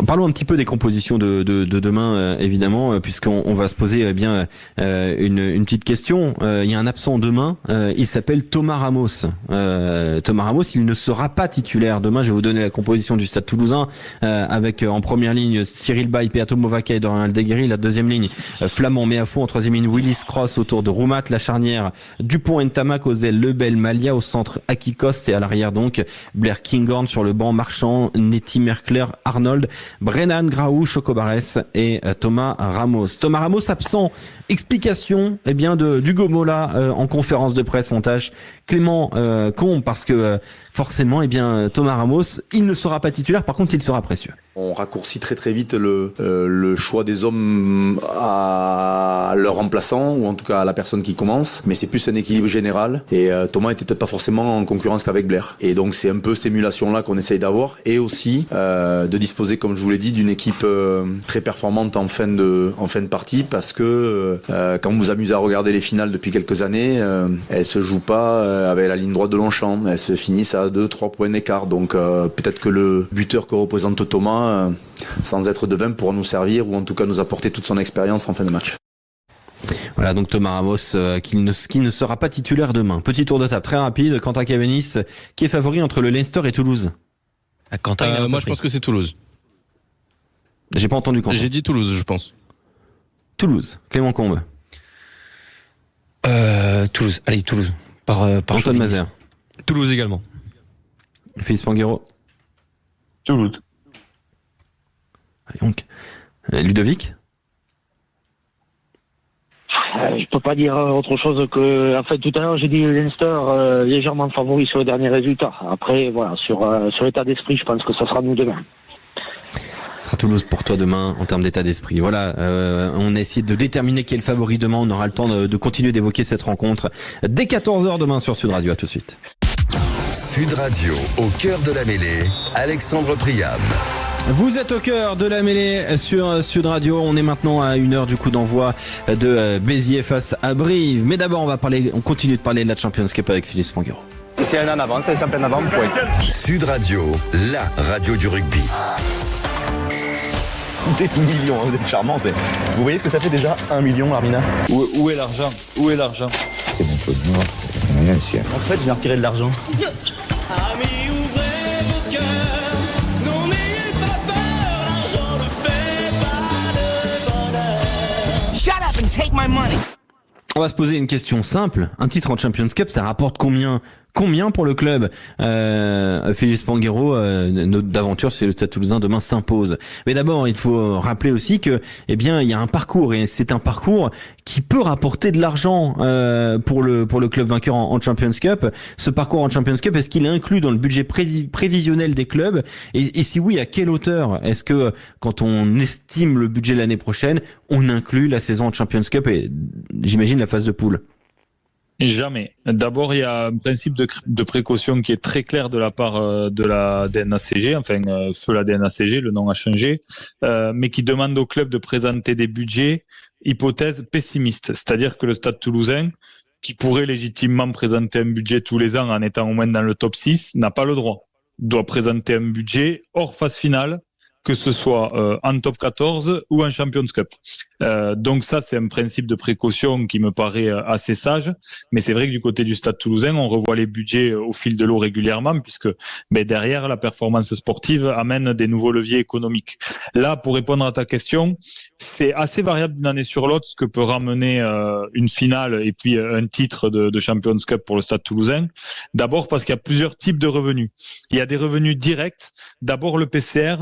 Parlons un petit peu des compositions de demain, évidemment, puisqu'on va se poser bien une petite question. Il y a un absent demain, il s'appelle Thomas Ramos. Thomas Ramos, il ne sera pas titulaire demain. Je vais vous donner la composition du Stade Toulousain, avec en première ligne Cyril Bay, Peato Movaka et Dorian Aldeguerri. La deuxième ligne, Flamand Méafou. En troisième ligne, Willis Cross autour de Roumat. La charnière, Dupont-Ntamak, aux ailes Lebel, Malia. Au centre, Akikost. Et à l'arrière donc, Blair Kinghorn. Sur le banc, Marchand, Nettie Merkler, Arnold, Brennan, Graou, Chocobares et Thomas Ramos. Thomas Ramos absent. Explication d'Hugo Mola en conférence de presse, montage Clément Combe, parce que forcément Thomas Ramos, il ne sera pas titulaire, par contre il sera précieux. On raccourcit très vite le choix des hommes à leur remplaçant, ou en tout cas à la personne qui commence, mais c'est plus un équilibre général, et Thomas était peut-être pas forcément en concurrence qu'avec Blair, et donc c'est un peu cette émulation-là qu'on essaye d'avoir, et aussi de disposer, comme je vous l'ai dit, d'une équipe très performante en fin de partie, parce que quand vous vous amusez à regarder les finales depuis quelques années, elles se jouent pas avec la ligne droite de Longchamp, elles se finissent à 2-3 points d'écart, donc peut-être que le buteur que représente Thomas, sans être devin, pourra nous servir, ou en tout cas nous apporter toute son expérience en fin de match. Voilà, donc Thomas Ramos qui ne sera pas titulaire demain. Petit tour de table très rapide. Quentin Cavanis, qui est favori entre le Leinster et Toulouse? Moi je pense que c'est Toulouse. J'ai pas entendu Quentin. J'ai dit Toulouse, je pense. Toulouse. Clément Combe. Toulouse. Allez, Toulouse. Par Antoine Mazère. Toulouse également. Félix Panguero. Toulouse. Donc, Ludovic. Je peux pas dire autre chose que, en fait, tout à l'heure j'ai dit Leinster légèrement favori sur les derniers résultats. Après, voilà, sur l'état d'esprit, je pense que ça sera nous demain. Ce sera Toulouse pour toi demain en termes d'état d'esprit. Voilà, on a essayé de déterminer qui est le favori demain. On aura le temps de continuer d'évoquer cette rencontre dès 14h demain sur Sud Radio. À tout de suite. Sud Radio, au cœur de la mêlée, Alexandre Priam. Vous êtes au cœur de la mêlée sur Sud Radio. On est maintenant à 1h du coup d'envoi de Béziers face à Brive. Mais d'abord, on continue de parler de la Champions Cup avec Philippe Panguero. C'est un en avant, c'est simple en avant, point. Sud Radio, la radio du rugby. Des millions, vous êtes charmante. Vous voyez ce que ça fait déjà 1 million, Armina? Où est l'argent? Où est l'argent? C'est mon peu de moi, rien ici. En fait, j'ai retiré de l'argent. Amis, ouvrez vos cœurs, non n'ayez pas peur, l'argent ne fait pas le bonheur. Shut up and take my money. On va se poser une question simple. Un titre en Champions Cup, ça rapporte combien pour le club? Félix Panguero, notre d'aventure, c'est le Stade Toulousain demain s'impose. Mais d'abord, il faut rappeler aussi que, il y a un parcours, et c'est un parcours qui peut rapporter de l'argent pour le club vainqueur en Champions Cup. Ce parcours en Champions Cup, est-ce qu'il est inclus dans le budget prévisionnel des clubs? Et si oui, à quelle hauteur? Est-ce que quand on estime le budget l'année prochaine, on inclut la saison en Champions Cup et j'imagine la phase de poule? Jamais. D'abord, il y a un principe de précaution qui est très clair de la part de la DNACG, feu la DNACG, le nom a changé, mais qui demande au club de présenter des budgets, hypothèse pessimiste. C'est-à-dire que le Stade Toulousain, qui pourrait légitimement présenter un budget tous les ans en étant au moins dans le top 6, n'a pas le droit. Il doit présenter un budget hors phase finale, que ce soit en top 14 ou en Champions Cup. Donc ça, c'est un principe de précaution qui me paraît assez sage. Mais c'est vrai que du côté du Stade Toulousain, on revoit les budgets au fil de l'eau régulièrement, puisque derrière, la performance sportive amène des nouveaux leviers économiques. Là, pour répondre à ta question, c'est assez variable d'une année sur l'autre ce que peut ramener une finale et puis un titre de Champions Cup pour le Stade Toulousain. D'abord parce qu'il y a plusieurs types de revenus. Il y a des revenus directs. D'abord, le PCR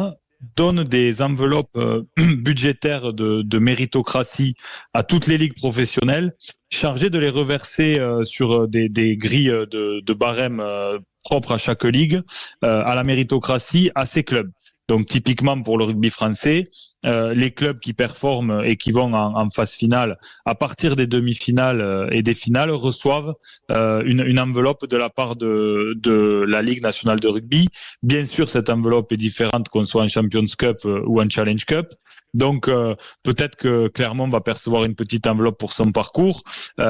donne des enveloppes budgétaires de méritocratie à toutes les ligues professionnelles, chargées de les reverser sur des grilles de barème propres à chaque ligue, à la méritocratie, à ces clubs. Donc typiquement pour le rugby français, les clubs qui performent et qui vont en phase finale, à partir des demi-finales et des finales, reçoivent une enveloppe de la part de la Ligue nationale de rugby. Bien sûr, cette enveloppe est différente qu'on soit en Champions Cup ou en Challenge Cup. Donc peut-être que Clermont va percevoir une petite enveloppe pour son parcours,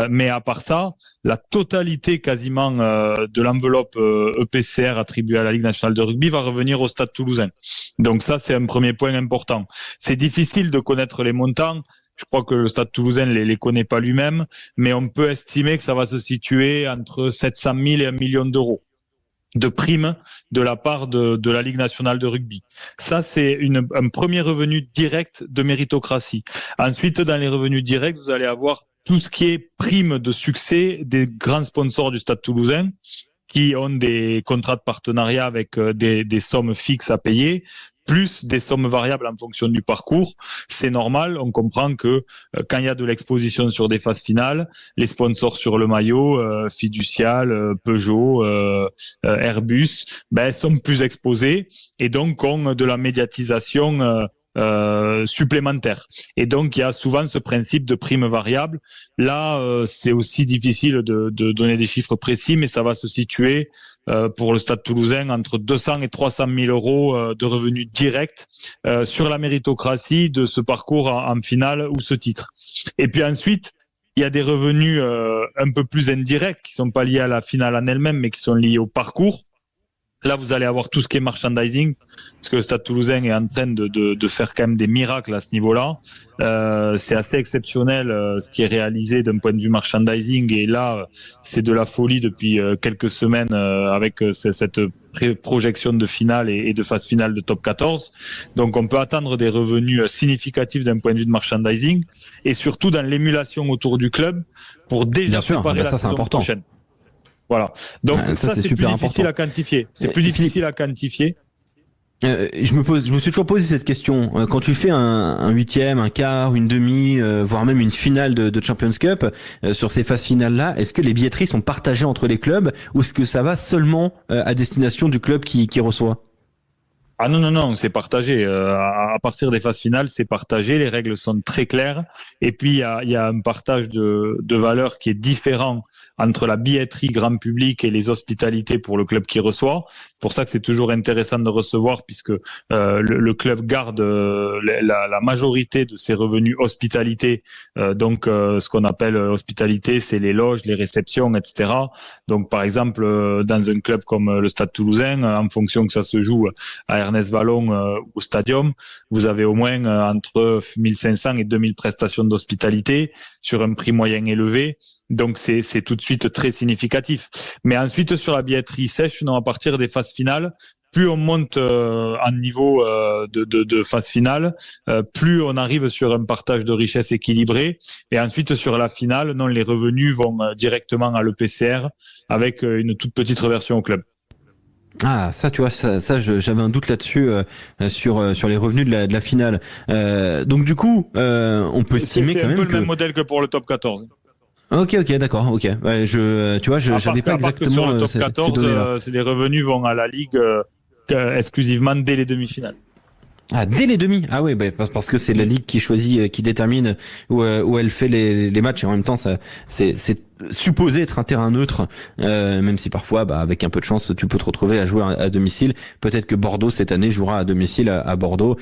mais à part ça, la totalité quasiment de l'enveloppe EPCR attribuée à la Ligue nationale de rugby va revenir au Stade Toulousain. Donc ça, c'est un premier point important. C'est difficile de connaître les montants. Je crois que le Stade Toulousain les connaît pas lui-même, mais on peut estimer que ça va se situer entre 700 000 et 1 million d'euros de primes de la part de la Ligue nationale de rugby. Ça, c'est un premier revenu direct de méritocratie. Ensuite, dans les revenus directs, vous allez avoir tout ce qui est prime de succès des grands sponsors du Stade Toulousain qui ont des contrats de partenariat avec des sommes fixes à payer, plus des sommes variables en fonction du parcours. C'est normal, on comprend que quand il y a de l'exposition sur des phases finales, les sponsors sur le maillot, Fiducial, Peugeot, Airbus, sont plus exposés et donc ont de la médiatisation supplémentaire. Et donc il y a souvent ce principe de prime variable. Là, c'est aussi difficile de donner des chiffres précis, mais ça va se situer pour le Stade Toulousain entre 200 et 300 000 euros de revenus directs sur la méritocratie de ce parcours en finale ou ce titre. Et puis ensuite, il y a des revenus un peu plus indirects qui sont pas liés à la finale en elle-même, mais qui sont liés au parcours. Là, vous allez avoir tout ce qui est merchandising, parce que le Stade Toulousain est en train de faire quand même des miracles à ce niveau-là. C'est assez exceptionnel ce qui est réalisé d'un point de vue merchandising, et là, c'est de la folie depuis quelques semaines avec cette projection de finale et de phase finale de top 14. Donc, on peut attendre des revenus significatifs d'un point de vue de merchandising, et surtout dans l'émulation autour du club pour déjà préparer la saison prochaine. Voilà. Donc ça c'est plus difficile à quantifier. C'est plus difficile à quantifier. Je me suis toujours posé cette question. Quand tu fais un huitième, un quart, une demi, voire même une finale de Champions Cup, sur ces phases finales-là, est-ce que les billetteries sont partagées entre les clubs ou est-ce que ça va seulement à destination du club qui reçoit ? Ah non, c'est partagé. À partir des phases finales, c'est partagé. Les règles sont très claires. Et puis, il y a un partage de valeur qui est différent entre la billetterie grand public et les hospitalités pour le club qui reçoit. C'est pour ça que c'est toujours intéressant de recevoir, puisque le club garde la majorité de ses revenus hospitalité. Donc, ce qu'on appelle hospitalité, c'est les loges, les réceptions, etc. Donc, par exemple, dans un club comme le Stade Toulousain, en fonction que ça se joue à Ernest Vallon au Stadium, vous avez au moins entre 1500 et 2000 prestations d'hospitalité sur un prix moyen élevé. Donc c'est tout de suite très significatif. Mais ensuite sur la billetterie sèche, à partir des phases finales, plus on monte en niveau de phase finale, plus on arrive sur un partage de richesse équilibré. Et ensuite sur la finale, les revenus vont directement à l'EPCR avec une toute petite reversion au club. Ah, ça, tu vois, j'avais un doute là-dessus sur les revenus de la finale. Donc du coup, on peut estimer quand même c'est un peu le même modèle que pour le top 14. Ok, d'accord, ok. Ouais, j'avais pas exactement sur le top 14, c'est les revenus vont à la ligue exclusivement dès les demi-finales. Ah, dès les demi. Ah oui, parce que c'est la ligue qui choisit, qui détermine où elle fait les matchs, et en même temps, ça, c'est supposé être un terrain neutre, même si parfois, avec un peu de chance, tu peux te retrouver à jouer à domicile. Peut-être que Bordeaux cette année jouera à domicile à Bordeaux,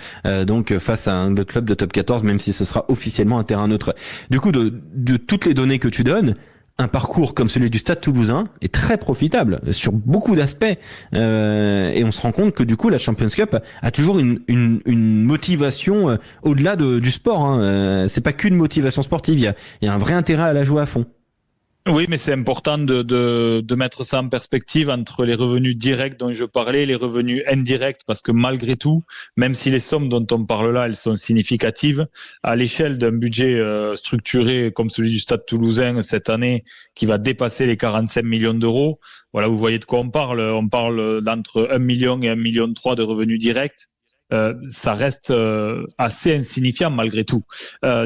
donc face à un autre club de top 14, même si ce sera officiellement un terrain neutre. Du coup, de toutes les données que tu donnes, un parcours comme celui du Stade Toulousain est très profitable sur beaucoup d'aspects, et on se rend compte que du coup la Champions Cup a toujours une motivation au-delà du sport, hein. C'est pas qu'une motivation sportive, il y a un vrai intérêt à la jouer à fond. Oui, mais c'est important de mettre ça en perspective entre les revenus directs dont je parlais et les revenus indirects, parce que malgré tout, même si les sommes dont on parle là, elles sont significatives, à l'échelle d'un budget structuré comme celui du Stade Toulousain cette année, qui va dépasser les 45 millions d'euros, voilà, vous voyez de quoi on parle. On parle d'entre 1 million et 1,3 million de revenus directs. Ça reste assez insignifiant malgré tout.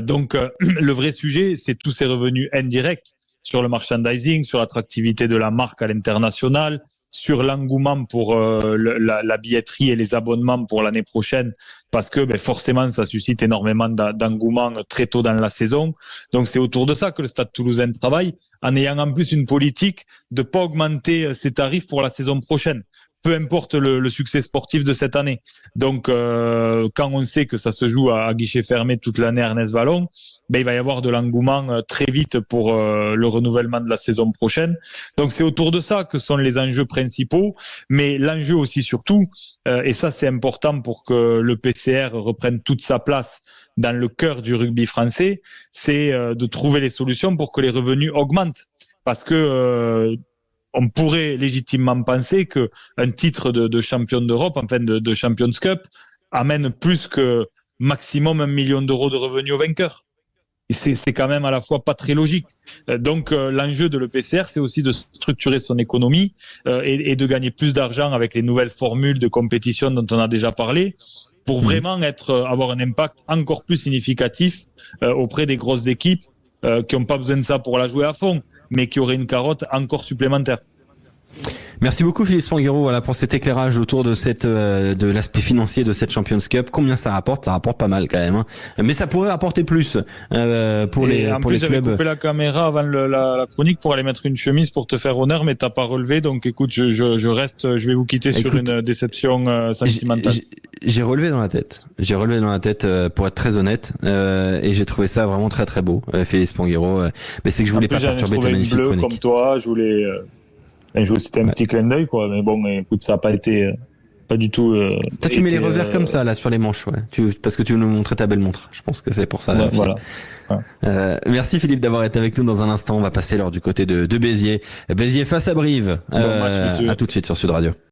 Donc, le vrai sujet, c'est tous ces revenus indirects sur le merchandising, sur l'attractivité de la marque à l'international, sur l'engouement pour la billetterie et les abonnements pour l'année prochaine, parce que forcément ça suscite énormément d'engouement très tôt dans la saison. Donc c'est autour de ça que le Stade Toulousain travaille, en ayant en plus une politique de pas augmenter ses tarifs pour la saison prochaine, peu importe le succès sportif de cette année. Donc, quand on sait que ça se joue à guichet fermé toute l'année à Ernest Vallon, il va y avoir de l'engouement très vite pour le renouvellement de la saison prochaine. Donc, c'est autour de ça que sont les enjeux principaux. Mais l'enjeu aussi surtout, et ça c'est important pour que le PCR reprenne toute sa place dans le cœur du rugby français, c'est de trouver les solutions pour que les revenus augmentent. Parce que on pourrait légitimement penser que un titre de champion d'Europe, enfin de Champions Cup, amène plus que maximum 1 million d'euros de revenus au vainqueur. Et c'est quand même à la fois pas très logique. Donc l'enjeu de l'EPCR, c'est aussi de structurer son économie et de gagner plus d'argent avec les nouvelles formules de compétition dont on a déjà parlé, pour vraiment avoir un impact encore plus significatif auprès des grosses équipes qui n'ont pas besoin de ça pour la jouer à fond, mais qui auraient une carotte encore supplémentaire. Merci beaucoup Philippe Spanghero, voilà, pour cet éclairage autour de de l'aspect financier de cette Champions Cup. Combien ça rapporte? Ça rapporte pas mal quand même, hein. Mais ça pourrait rapporter plus pour les clubs. En plus, j'avais coupé la caméra avant la chronique pour aller mettre une chemise pour te faire honneur, mais t'as pas relevé. Donc écoute, je vais vous quitter sur une déception sentimentale. J'ai relevé dans la tête, pour être très honnête, et j'ai trouvé ça vraiment très très beau, Philippe Spanghero. Mais c'est que je voulais pas perturber ta magnifique chronique. Comme toi, je voulais. C'était un petit clin d'œil, quoi. Mais bon, écoute, ça a pas été, pas du tout. Toi, tu mets les revers comme ça, là, sur les manches, ouais. Parce que tu veux nous montrer ta belle montre. Je pense que c'est pour ça. Ouais, voilà. Ouais. Merci Philippe d'avoir été avec nous dans un instant. On va passer alors du côté de Béziers. Béziers face à Brive. Bon match, messieurs. À tout de suite sur Sud Radio.